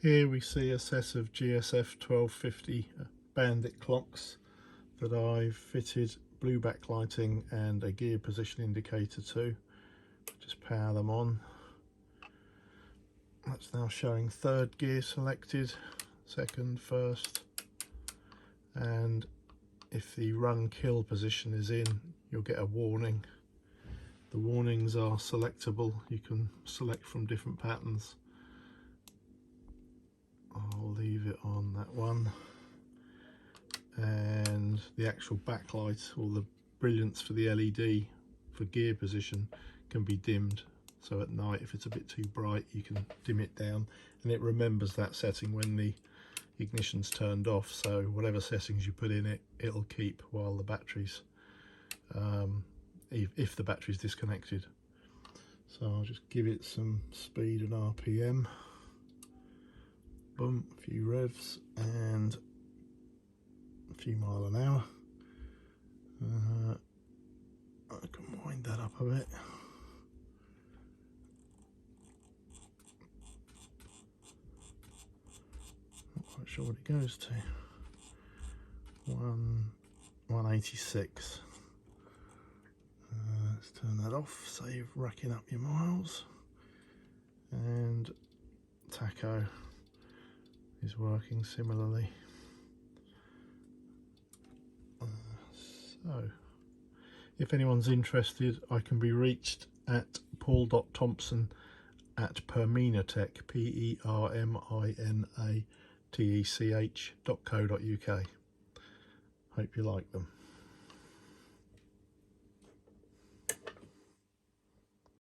Here we see a set of GSF1250 Bandit clocks that I've fitted blue backlighting and a gear position indicator to. Just power them on. That's now showing third gear selected, second, first, and if the run kill position is in, you'll get a warning. The warnings are selectable, you can select from different patterns. I'll leave it on that one, and the actual backlight or the brilliance for the LED for gear position can be dimmed, so at night if it's a bit too bright you can dim it down, and it remembers that setting when the ignition's turned off, so whatever settings you put in it, it'll keep while the battery's if the battery's disconnected. So I'll just give it some speed and RPM. Boom, a few revs and a few mile an hour. I can wind that up a bit. Not quite sure what it goes to. 186. Let's turn that off, save racking up your miles. And tacho is working similarly. So if anyone's interested, I can be reached at paul.thompson@perminatech, perminatech.co.uk. Hope you like them.